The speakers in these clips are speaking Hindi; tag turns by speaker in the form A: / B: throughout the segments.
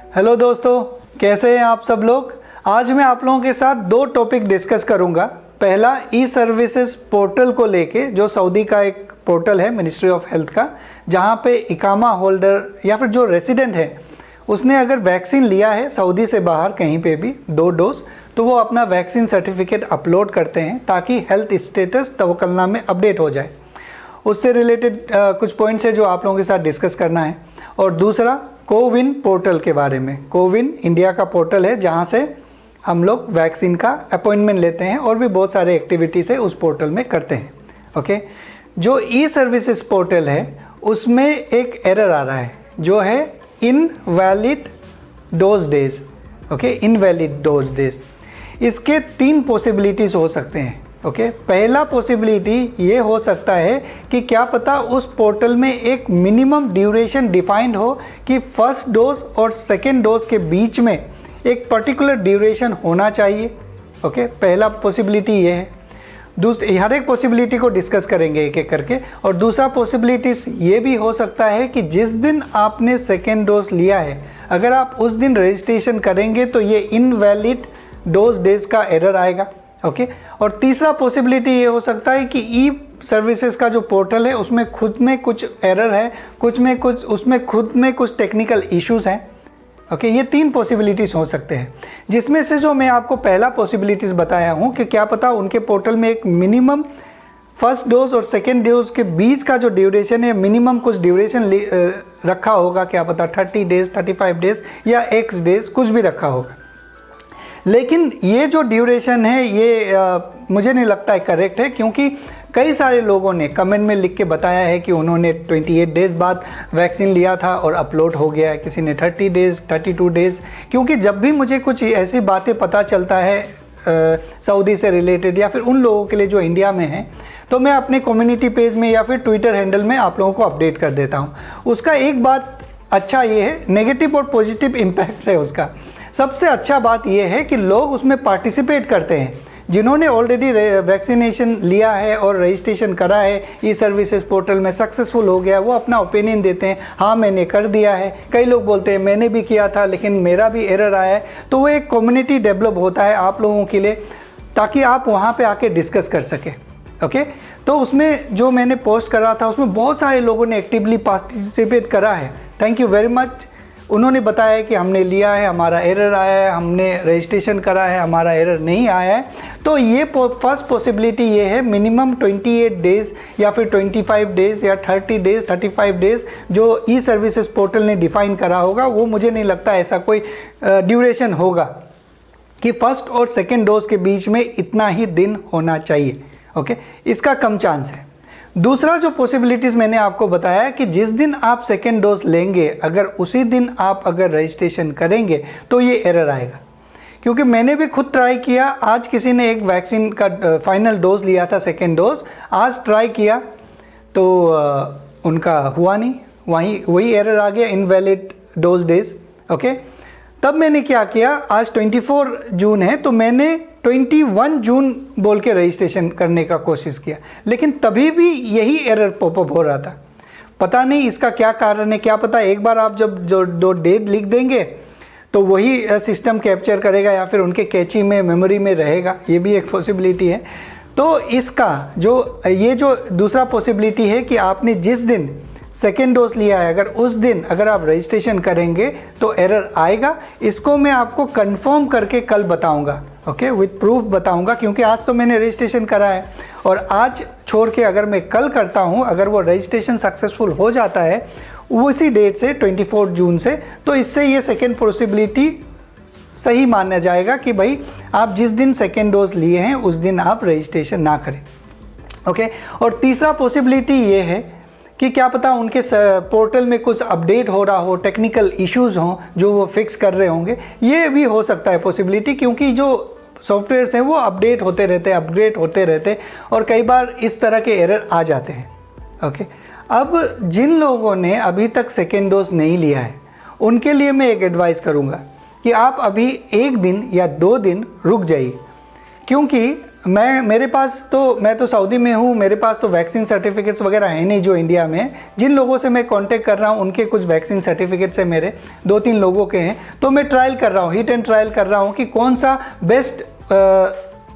A: हेलो दोस्तों, कैसे हैं आप सब लोग। आज मैं आप लोगों के साथ दो टॉपिक डिस्कस करूंगा। पहला ई सर्विसेज पोर्टल को लेके, जो सऊदी का एक पोर्टल है मिनिस्ट्री ऑफ हेल्थ का, जहां पे इकामा होल्डर या फिर जो रेसिडेंट है उसने अगर वैक्सीन लिया है सऊदी से बाहर कहीं पे भी 2 डोज, तो वो अपना वैक्सीन सर्टिफिकेट अपलोड करते हैं ताकि हेल्थ स्टेटस तवक्कलनामा में अपडेट हो जाए। उससे रिलेटेड कुछ पॉइंट्स है जो आप लोगों के साथ डिस्कस करना है। और दूसरा कोविन पोर्टल के बारे में। कोविन इंडिया का पोर्टल है जहां से हम लोग वैक्सीन का अपॉइंटमेंट लेते हैं और भी बहुत सारे एक्टिविटीज़ है उस पोर्टल में करते हैं। ओके, जो ई सर्विसेज पोर्टल है उसमें एक एरर आ रहा है जो है invalid dose days. Okay, invalid dose days. इसके 3 पॉसिबिलिटीज़ हो सकते हैं। ओके, पहला पॉसिबिलिटी ये हो सकता है कि क्या पता उस पोर्टल में एक मिनिमम ड्यूरेशन डिफाइंड हो कि फर्स्ट डोज और सेकेंड डोज के बीच में एक पर्टिकुलर ड्यूरेशन होना चाहिए। ओके, पहला पॉसिबिलिटी ये है। हर एक पॉसिबिलिटी को डिस्कस करेंगे एक एक करके। और दूसरा पॉसिबिलिटीज ये भी हो सकता है कि जिस दिन आपने सेकेंड डोज लिया है, अगर आप उस दिन रजिस्ट्रेशन करेंगे तो ये इनवैलिड डोज डेज का एरर आएगा। ओके, और तीसरा पॉसिबिलिटी ये हो सकता है कि ई सर्विसेज का जो पोर्टल है उसमें खुद में कुछ एरर है, उसमें खुद में कुछ टेक्निकल इश्यूज़ हैं। ओके, ये 3 पॉसिबिलिटीज़ हो सकते हैं, जिसमें से जो मैं आपको पहला पॉसिबिलिटीज़ बताया हूँ कि क्या पता उनके पोर्टल में एक मिनिमम फर्स्ट डोज और सेकेंड डोज के बीच का जो ड्यूरेशन है, मिनिमम कुछ ड्यूरेशन रखा होगा। क्या पता 30 डेज, 35 डेज या X डेज कुछ भी रखा होगा। लेकिन ये जो ड्यूरेशन है ये मुझे नहीं लगता है करेक्ट है, क्योंकि कई सारे लोगों ने कमेंट में लिख के बताया है कि उन्होंने 28 डेज़ बाद वैक्सीन लिया था और अपलोड हो गया है, किसी ने 30 डेज़, 32 डेज़। क्योंकि जब भी मुझे कुछ ऐसी बातें पता चलता है सऊदी से रिलेटेड या फिर उन लोगों के लिए जो इंडिया में हैं, तो मैं अपने कम्युनिटी पेज में या फिर ट्विटर हैंडल में आप लोगों को अपडेट कर देता हूँ। उसका एक बात अच्छा ये है, नेगेटिव और पॉजिटिव इम्पैक्ट है उसका। सबसे अच्छा बात यह है कि लोग उसमें पार्टिसिपेट करते हैं। जिन्होंने ऑलरेडी वैक्सीनेशन लिया है और रजिस्ट्रेशन करा है ई सर्विसेज पोर्टल में, सक्सेसफुल हो गया, वो अपना ओपिनियन देते हैं, हाँ मैंने कर दिया है। कई लोग बोलते हैं मैंने भी किया था लेकिन मेरा भी एरर आया है। तो वो एक कम्युनिटी डेवलप होता है आप लोगों के लिए, ताकि आप वहाँ पे आके डिस्कस कर सकें। ओके, तो उसमें जो मैंने पोस्ट करा था उसमें बहुत सारे लोगों ने एक्टिवली पार्टिसिपेट करा है। Thank you very much. उन्होंने बताया कि हमने लिया है, हमारा एरर आया है, हमने रजिस्ट्रेशन करा है, हमारा एरर नहीं आया है। तो ये फर्स्ट पॉसिबिलिटी ये है, मिनिमम 28 डेज़ या फिर 25 डेज़ या 30 डेज़, 35 डेज़ जो ई सर्विसेज पोर्टल ने डिफ़ाइन करा होगा, वो मुझे नहीं लगता ऐसा कोई ड्यूरेशन होगा कि फर्स्ट और सेकेंड डोज के बीच में इतना ही दिन होना चाहिए। ओके, इसका कम चांस है। दूसरा जो पॉसिबिलिटीज़ मैंने आपको बताया है कि जिस दिन आप सेकेंड डोज लेंगे, अगर उसी दिन आप अगर रजिस्ट्रेशन करेंगे तो ये एरर आएगा। क्योंकि मैंने भी खुद ट्राई किया। आज किसी ने एक वैक्सीन का फाइनल डोज लिया था, सेकेंड डोज, आज ट्राई किया तो उनका हुआ नहीं, वही एरर आ गया, इनवैलिड डोज डेज। ओके, तब मैंने क्या किया, आज 24 जून है तो मैंने 21 जून बोल के रजिस्ट्रेशन करने का कोशिश किया, लेकिन तभी भी यही एरर पॉपअप हो रहा था। पता नहीं इसका क्या कारण है। क्या पता एक बार आप जब जो डेट लिख देंगे तो वही सिस्टम कैप्चर करेगा या फिर उनके कैची में, मेमोरी में रहेगा, ये भी एक पॉसिबिलिटी है। तो इसका ये जो दूसरा पॉसिबिलिटी है कि आपने जिस दिन सेकेंड डोज लिया है, अगर उस दिन अगर आप रजिस्ट्रेशन करेंगे तो एरर आएगा। इसको मैं आपको कंफर्म करके कल बताऊंगा। ओके, विथ प्रूफ बताऊंगा, क्योंकि आज तो मैंने रजिस्ट्रेशन करा है और आज छोड़ के अगर मैं कल करता हूं, अगर वो रजिस्ट्रेशन सक्सेसफुल हो जाता है उसी डेट से 24 जून से, तो इससे ये सेकेंड पॉसिबिलिटी सही माना जाएगा कि भाई आप जिस दिन सेकेंड डोज लिए हैं उस दिन आप रजिस्ट्रेशन ना करें। ओके, और तीसरा पॉसिबिलिटी ये है कि क्या पता उनके पोर्टल में कुछ अपडेट हो रहा हो, टेक्निकल इश्यूज़ हों जो वो फिक्स कर रहे होंगे, ये भी हो सकता है पॉसिबिलिटी। क्योंकि जो सॉफ्टवेयर्स हैं वो अपडेट होते रहते और कई बार इस तरह के एरर आ जाते हैं। ओके, अब जिन लोगों ने अभी तक सेकेंड डोज नहीं लिया है उनके लिए मैं एक एडवाइस करूँगा कि आप अभी 1 दिन या 2 दिन रुक जाइए, क्योंकि मेरे पास तो, मैं तो सऊदी में हूँ, मेरे पास तो वैक्सीन सर्टिफिकेट्स वगैरह हैं नहीं जो इंडिया में है। जिन लोगों से मैं कांटेक्ट कर रहा हूँ उनके कुछ वैक्सीन सर्टिफिकेट्स है, मेरे 2-3 लोगों के हैं। तो मैं ट्रायल कर रहा हूँ, हिट एंड ट्रायल कर रहा हूँ कि कौन सा बेस्ट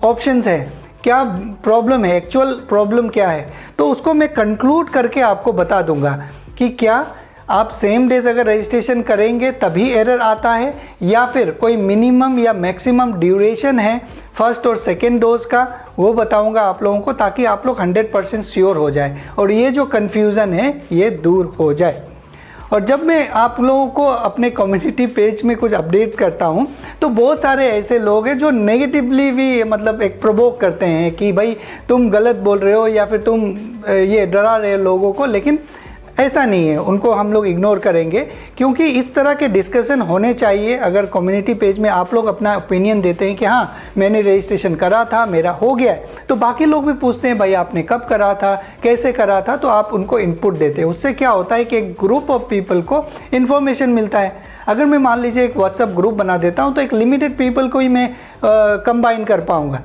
A: ऑप्शंस है, क्या प्रॉब्लम है, एक्चुअल प्रॉब्लम क्या है। तो उसको मैं कंक्लूड करके आपको बता दूंगा कि क्या आप सेम डेज अगर रजिस्ट्रेशन करेंगे तभी एरर आता है, या फिर कोई मिनिमम या मैक्सिमम ड्यूरेशन है फर्स्ट और सेकेंड डोज का, वो बताऊंगा आप लोगों को, ताकि आप लोग 100% श्योर हो जाए और ये जो कन्फ्यूज़न है ये दूर हो जाए। और जब मैं आप लोगों को अपने कम्युनिटी पेज में कुछ अपडेट करता हूं तो बहुत सारे ऐसे लोग हैं जो नेगेटिवली भी मतलब एक प्रोवोक करते हैं कि भाई तुम गलत बोल रहे हो या फिर तुम ये डरा रहे हो लोगों को, लेकिन ऐसा नहीं है, उनको हम लोग इग्नोर करेंगे, क्योंकि इस तरह के डिस्कशन होने चाहिए। अगर कम्युनिटी पेज में आप लोग अपना ओपिनियन देते हैं कि हाँ मैंने रजिस्ट्रेशन करा था, मेरा हो गया है, तो बाकी लोग भी पूछते हैं भाई आपने कब करा था, कैसे करा था, तो आप उनको इनपुट देते हैं। उससे क्या होता है कि एक ग्रुप ऑफ पीपल को इन्फॉर्मेशन मिलता है। अगर मैं मान लीजिए एक व्हाट्सअप ग्रुप बना देता हूँ तो एक लिमिटेड पीपल को ही मैं कंबाइन कर पाऊँगा।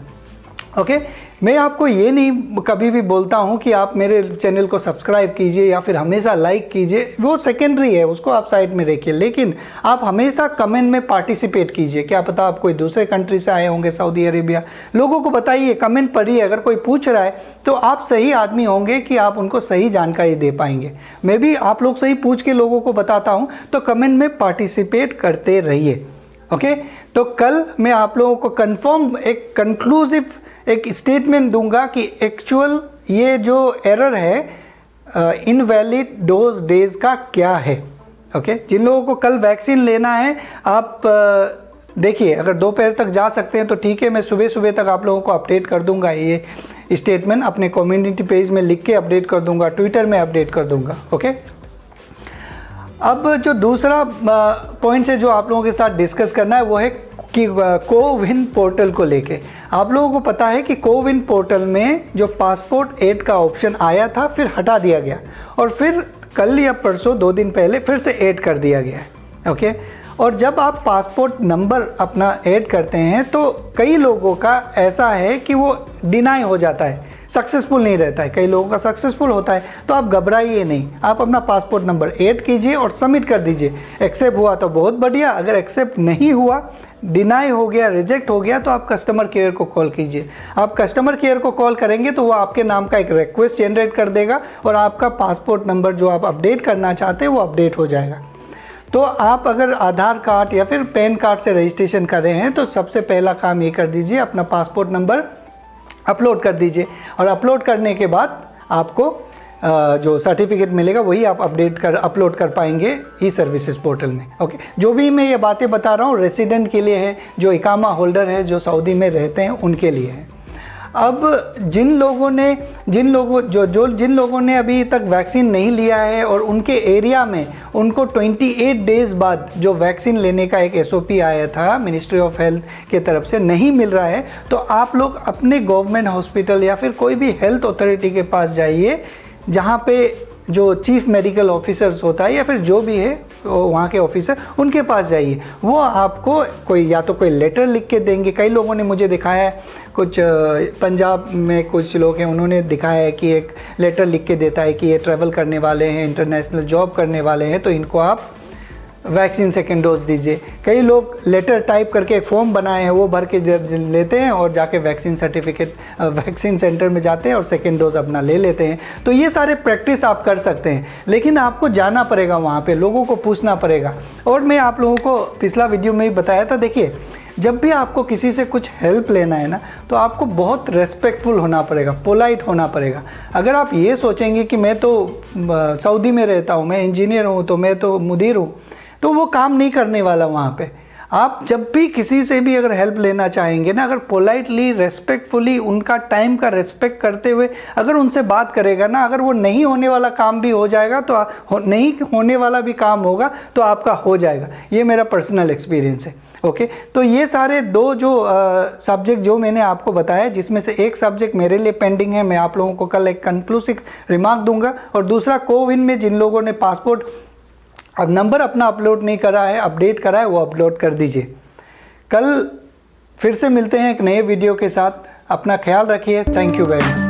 A: ओके, मैं आपको ये नहीं कभी भी बोलता हूँ कि आप मेरे चैनल को सब्सक्राइब कीजिए या फिर हमेशा लाइक कीजिए, वो सेकेंडरी है, उसको आप साइड में रखिए, लेकिन आप हमेशा कमेंट में पार्टिसिपेट कीजिए। क्या पता आप कोई दूसरे कंट्री से आए होंगे, सऊदी अरेबिया, लोगों को बताइए, कमेंट पढ़िए। अगर कोई पूछ रहा है तो आप सही आदमी होंगे कि आप उनको सही जानकारी दे पाएंगे। मैं भी आप लोग सही पूछ के लोगों को बताता हूँ, तो कमेंट में पार्टिसिपेट करते रहिए। ओके, तो कल मैं आप लोगों को कंफर्म एक कंक्लूसिव एक स्टेटमेंट दूंगा कि एक्चुअल ये जो एरर है इनवैलिड डोज डेज का क्या है। ओके, जिन लोगों को कल वैक्सीन लेना है आप देखिए, अगर दोपहर तक जा सकते हैं तो ठीक है, मैं सुबह सुबह तक आप लोगों को अपडेट कर दूंगा। ये स्टेटमेंट अपने कम्युनिटी पेज में लिख के अपडेट कर दूंगा, ट्विटर में अपडेट कर दूंगा। ओके, अब जो दूसरा पॉइंट है जो आप लोगों के साथ डिस्कस करना है वो है कि कोविन पोर्टल को लेके। आप लोगों को पता है कि कोविन पोर्टल में जो पासपोर्ट ऐड का ऑप्शन आया था फिर हटा दिया गया, और फिर कल या परसों 2 दिन पहले फिर से ऐड कर दिया गया है। ओके, और जब आप पासपोर्ट नंबर अपना ऐड करते हैं तो कई लोगों का ऐसा है कि वो डिनाई हो जाता है, सक्सेसफुल नहीं रहता है। कई लोगों का सक्सेसफुल होता है, तो आप घबराइए नहीं, आप अपना पासपोर्ट नंबर ऐड कीजिए और सबमिट कर दीजिए। एक्सेप्ट हुआ तो बहुत बढ़िया, अगर एक्सेप्ट नहीं हुआ, डिनाई हो गया, रिजेक्ट हो गया, तो आप कस्टमर केयर को कॉल कीजिए। आप कस्टमर केयर को कॉल करेंगे तो वो आपके नाम का एक रिक्वेस्ट जनरेट कर देगा और आपका पासपोर्ट नंबर जो आप अपडेट करना चाहते हैं वो अपडेट हो जाएगा। तो आप अगर आधार कार्ड या फिर पैन कार्ड से रजिस्ट्रेशन कर रहे हैं तो सबसे पहला काम ये कर दीजिए, अपना पासपोर्ट नंबर अपलोड कर दीजिए, और अपलोड करने के बाद आपको जो सर्टिफिकेट मिलेगा वही आप अपलोड कर पाएंगे ई सर्विसेज पोर्टल में। ओके, जो भी मैं ये बातें बता रहा हूँ रेसिडेंट के लिए है, जो इकामा होल्डर है, जो सऊदी में रहते हैं उनके लिए है। अब जिन लोगों ने अभी तक वैक्सीन नहीं लिया है और उनके एरिया में उनको 28 डेज़ बाद जो वैक्सीन लेने का एक SOP आया था मिनिस्ट्री ऑफ हेल्थ के तरफ से नहीं मिल रहा है, तो आप लोग अपने गवर्नमेंट हॉस्पिटल या फिर कोई भी हेल्थ अथॉरिटी के पास जाइए, जहाँ पे जो चीफ मेडिकल ऑफिसर्स होता है या फिर जो भी है वहाँ के ऑफिसर, उनके पास जाइए। वो आपको या तो कोई लेटर लिख के देंगे। कई लोगों ने मुझे दिखाया है, कुछ पंजाब में कुछ लोग हैं, उन्होंने दिखाया है कि एक लेटर लिख के देता है कि ये ट्रैवल करने वाले हैं, इंटरनेशनल जॉब करने वाले हैं, तो इनको आप वैक्सीन सेकेंड डोज दीजिए। कई लोग लेटर टाइप करके एक फॉर्म बनाए हैं, वो भर के लेते हैं और जाके वैक्सीन सर्टिफिकेट वैक्सीन सेंटर में जाते हैं और सेकेंड डोज अपना ले लेते हैं। तो ये सारे प्रैक्टिस आप कर सकते हैं, लेकिन आपको जाना पड़ेगा वहाँ पे, लोगों को पूछना पड़ेगा। और मैं आप लोगों को पिछला वीडियो में ही बताया था, देखिए जब भी आपको किसी से कुछ हेल्प लेना है ना, तो आपको बहुत रेस्पेक्टफुल होना पड़ेगा, पोलाइट होना पड़ेगा। अगर आप ये सोचेंगे कि मैं तो सऊदी में रहता हूँ, मैं इंजीनियर हूँ, तो मैं तो मुदीर हूँ, तो वो काम नहीं करने वाला वहाँ पे। आप जब भी किसी से भी अगर हेल्प लेना चाहेंगे ना, अगर पोलाइटली, रेस्पेक्टफुली, उनका टाइम का रेस्पेक्ट करते हुए अगर उनसे बात करेगा ना, अगर वो नहीं होने वाला काम भी हो जाएगा तो नहीं होने वाला भी काम होगा तो आपका हो जाएगा। ये मेरा पर्सनल एक्सपीरियंस है। ओके, तो ये सारे दो जो सब्जेक्ट जो मैंने आपको बताया, जिसमें से एक सब्जेक्ट मेरे लिए पेंडिंग है, मैं आप लोगों को कल एक कंक्लूसिव रिमार्क दूंगा, और दूसरा कोविन में जिन लोगों ने पासपोर्ट अब नंबर अपना अपलोड नहीं करा है, अपडेट करा है, वो अपलोड कर दीजिए। कल फिर से मिलते हैं एक नए वीडियो के साथ। अपना ख्याल रखिए। Thank you very much.